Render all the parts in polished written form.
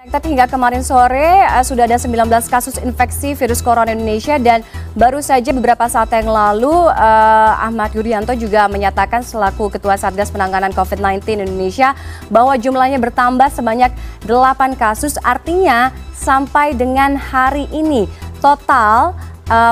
Tapi hingga kemarin sore sudah ada 19 kasus infeksi virus corona Indonesia dan baru saja beberapa saat yang lalu Ahmad Yuryanto juga menyatakan selaku Ketua Satgas Penanganan COVID-19 Indonesia bahwa jumlahnya bertambah sebanyak 8 kasus. Artinya sampai dengan hari ini total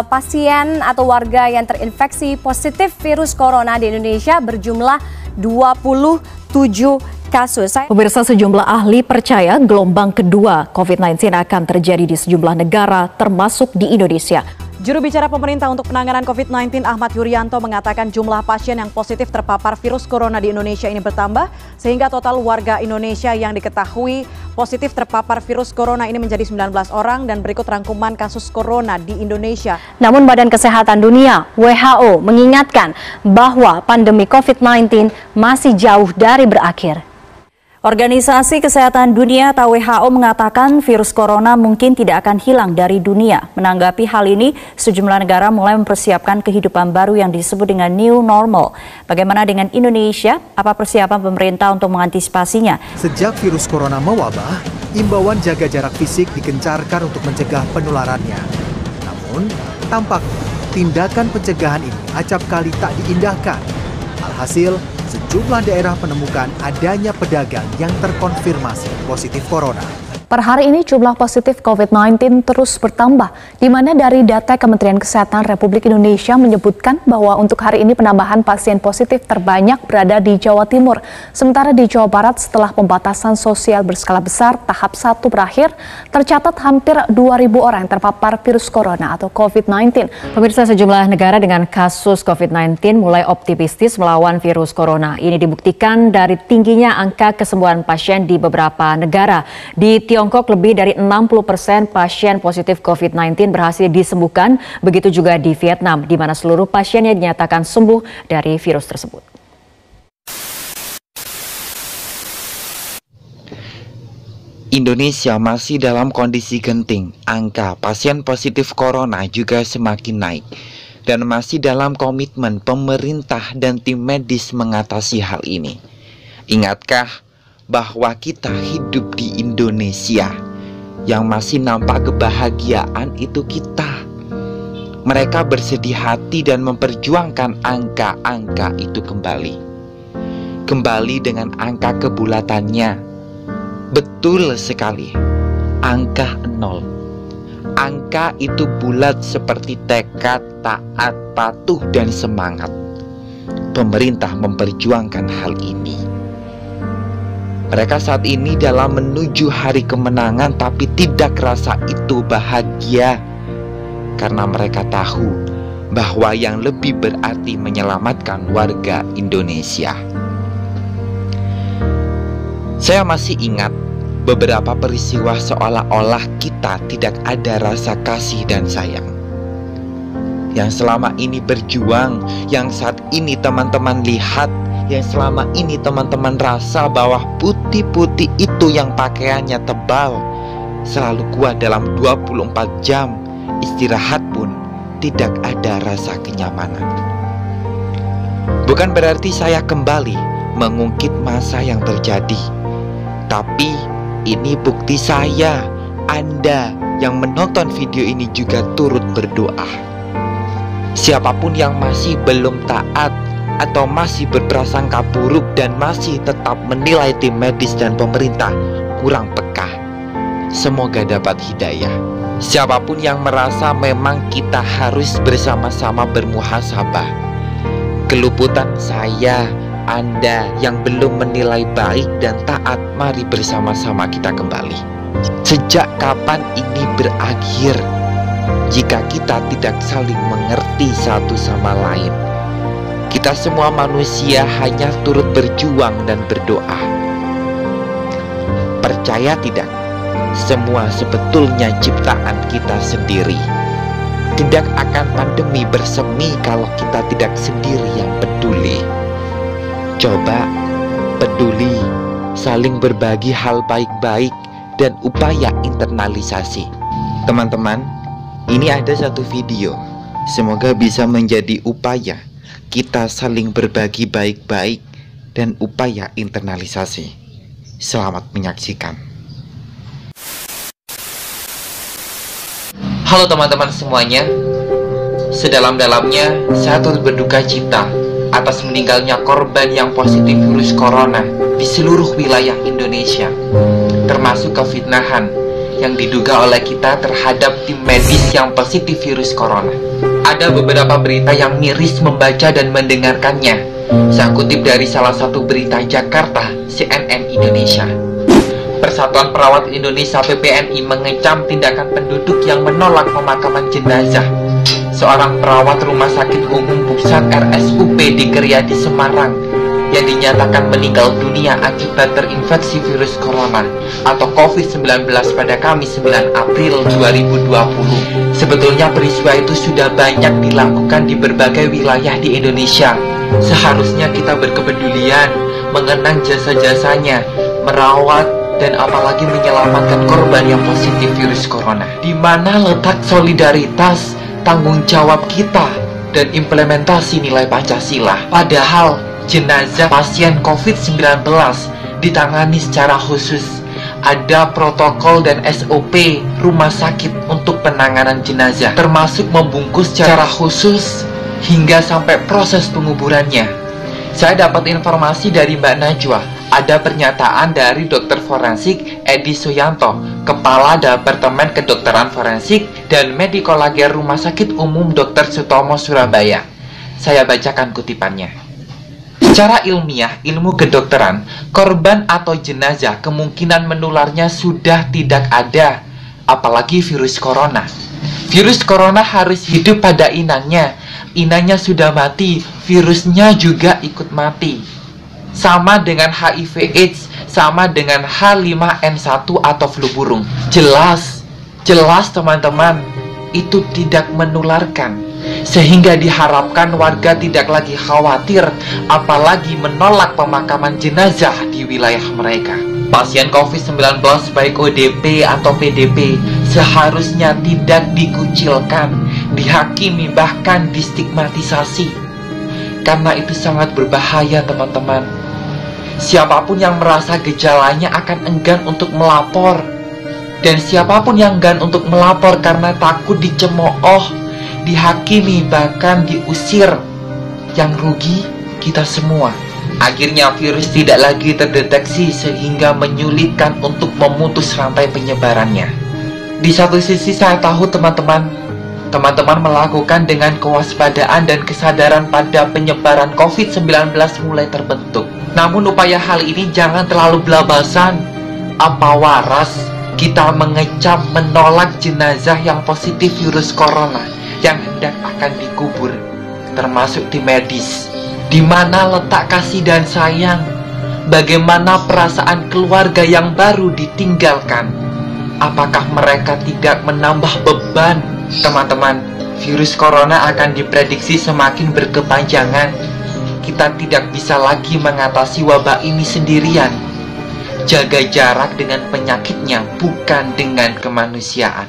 pasien atau warga yang terinfeksi positif virus corona di Indonesia berjumlah 27 kasus. Pemirsa, sejumlah ahli percaya gelombang kedua COVID-19 akan terjadi di sejumlah negara termasuk di Indonesia. Juru bicara pemerintah untuk penanganan COVID-19 Ahmad Yuryanto mengatakan jumlah pasien yang positif terpapar virus corona di Indonesia ini bertambah sehingga total warga Indonesia yang diketahui positif terpapar virus corona ini menjadi 19 orang dan berikut rangkuman kasus corona di Indonesia. Namun Badan Kesehatan Dunia (WHO) mengingatkan bahwa pandemi COVID-19 masih jauh dari berakhir. Organisasi Kesehatan Dunia atau WHO mengatakan virus corona mungkin tidak akan hilang dari dunia. Menanggapi hal ini, sejumlah negara mulai mempersiapkan kehidupan baru yang disebut dengan new normal. Bagaimana dengan Indonesia? Apa persiapan pemerintah untuk mengantisipasinya? Sejak virus corona mewabah, imbauan jaga jarak fisik digencarkan untuk mencegah penularannya. Namun, tampaknya tindakan pencegahan ini acap kali tak diindahkan. Alhasil, sejumlah daerah menemukan adanya pedagang yang terkonfirmasi positif corona. Per hari ini jumlah positif COVID-19 terus bertambah, di mana dari data Kementerian Kesehatan Republik Indonesia menyebutkan bahwa untuk hari ini penambahan pasien positif terbanyak berada di Jawa Timur. Sementara di Jawa Barat setelah pembatasan sosial berskala besar tahap 1 berakhir, tercatat hampir 2.000 orang yang terpapar virus corona atau COVID-19. Pemirsa, sejumlah negara dengan kasus COVID-19 mulai optimistis melawan virus corona. Ini dibuktikan dari tingginya angka kesembuhan pasien di beberapa negara. Di Tiongkok lebih dari 60% pasien positif COVID-19 berhasil disembuhkan, begitu juga di Vietnam, di mana seluruh pasiennya dinyatakan sembuh dari virus tersebut. Indonesia masih dalam kondisi genting, angka pasien positif corona juga semakin naik, dan masih dalam komitmen pemerintah dan tim medis mengatasi hal ini. Ingatkah bahwa kita hidup di Indonesia, yang masih nampak kebahagiaan itu kita. Mereka bersedih hati dan memperjuangkan angka-angka itu kembali. Kembali dengan angka kebulatannya. Betul sekali, angka 0. Angka itu bulat seperti tekad, taat, patuh, dan semangat. Pemerintah memperjuangkan hal ini. Mereka saat ini dalam menuju hari kemenangan, tapi tidak rasa itu bahagia. Karena mereka tahu bahwa yang lebih berarti menyelamatkan warga Indonesia. Saya masih ingat beberapa peristiwa seolah-olah kita tidak ada rasa kasih dan sayang. Yang selama ini berjuang, yang saat ini teman-teman lihat, yang selama ini teman-teman rasa bahwa putih-putih itu yang pakaiannya tebal, selalu kuat dalam 24 jam, istirahat pun tidak ada rasa kenyamanan. Bukan berarti saya kembali mengungkit masa yang terjadi, tapi ini bukti saya, Anda yang menonton video ini juga turut berdoa. Siapapun yang masih belum taat atau masih berprasangka buruk dan masih tetap menilai tim medis dan pemerintah kurang peka, semoga dapat hidayah. Siapapun yang merasa memang kita harus bersama-sama bermuhasabah, keluputan saya, Anda yang belum menilai baik dan taat, mari bersama-sama kita kembali. Sejak kapan ini berakhir jika kita tidak saling mengerti satu sama lain? Kita semua manusia hanya turut berjuang dan berdoa. Percaya tidak, semua sebetulnya ciptaan kita sendiri. Tidak akan pandemi bersemi kalau kita tidak sendiri yang peduli. Coba peduli, saling berbagi hal baik-baik, dan upaya internalisasi. Teman-teman, ini ada satu video, semoga bisa menjadi upaya kita saling berbagi baik-baik dan upaya internalisasi. Selamat menyaksikan. Halo teman-teman semuanya. Sedalam-dalamnya saya turut berduka cita atas meninggalnya korban yang positif virus corona di seluruh wilayah Indonesia, termasuk kefitnahan yang diduga oleh kita terhadap tim medis yang positif virus corona. Ada beberapa berita yang miris membaca dan mendengarkannya. Saya kutip dari salah satu berita Jakarta, CNN Indonesia. Persatuan Perawat Indonesia PPNI mengecam tindakan penduduk yang menolak pemakaman jenazah seorang perawat Rumah Sakit Umum Pusat RSUP di Keryadi, Semarang yang dinyatakan meninggal dunia akibat terinfeksi virus corona atau COVID-19 pada Kamis 9 April 2020. Sebetulnya peristiwa itu sudah banyak dilakukan di berbagai wilayah di Indonesia. Seharusnya kita berkepedulian, mengenang jasa-jasanya, merawat dan apalagi menyelamatkan korban yang positif virus corona. Di mana letak solidaritas, tanggung jawab kita, dan implementasi nilai Pancasila? Padahal jenazah pasien COVID-19 ditangani secara khusus. Ada protokol dan SOP rumah sakit untuk penanganan jenazah, termasuk membungkus secara khusus hingga sampai proses penguburannya. Saya dapat informasi dari Mbak Najwa, ada pernyataan dari Dr. Forensik Edi Suyanto, Kepala Departemen Kedokteran Forensik dan Medikolager Rumah Sakit Umum Dr. Sutomo Surabaya. Saya bacakan kutipannya. Secara ilmiah, ilmu kedokteran, korban atau jenazah kemungkinan menularnya sudah tidak ada, apalagi virus corona. Virus corona harus hidup pada inangnya. Inangnya sudah mati, virusnya juga ikut mati. Sama dengan HIV AIDS, sama dengan H5N1 atau flu burung. Jelas teman-teman, itu tidak menularkan. Sehingga diharapkan warga tidak lagi khawatir, apalagi menolak pemakaman jenazah di wilayah mereka. Pasien COVID-19 baik ODP atau PDP seharusnya tidak dikucilkan, dihakimi, bahkan distigmatisasi. Karena itu sangat berbahaya teman-teman. Siapapun yang merasa gejalanya akan enggan untuk melapor. Dan siapapun yang enggan untuk melapor karena takut dicemooh, dihakimi, bahkan diusir, yang rugi kita semua. Akhirnya virus tidak lagi terdeteksi sehingga menyulitkan untuk memutus rantai penyebarannya. Di satu sisi saya tahu teman-teman melakukan dengan kewaspadaan dan kesadaran pada penyebaran COVID-19 mulai terbentuk. Namun upaya hal ini jangan terlalu belabasan. Apa waras kita mengecam, menolak jenazah yang positif virus corona yang hendak akan dikubur, termasuk tim medis? Di mana letak kasih dan sayang? Bagaimana perasaan keluarga yang baru ditinggalkan? Apakah mereka tidak menambah beban? Teman-teman, virus corona akan diprediksi semakin berkepanjangan. Kita tidak bisa lagi mengatasi wabah ini sendirian. Jaga jarak dengan penyakitnya, bukan dengan kemanusiaan.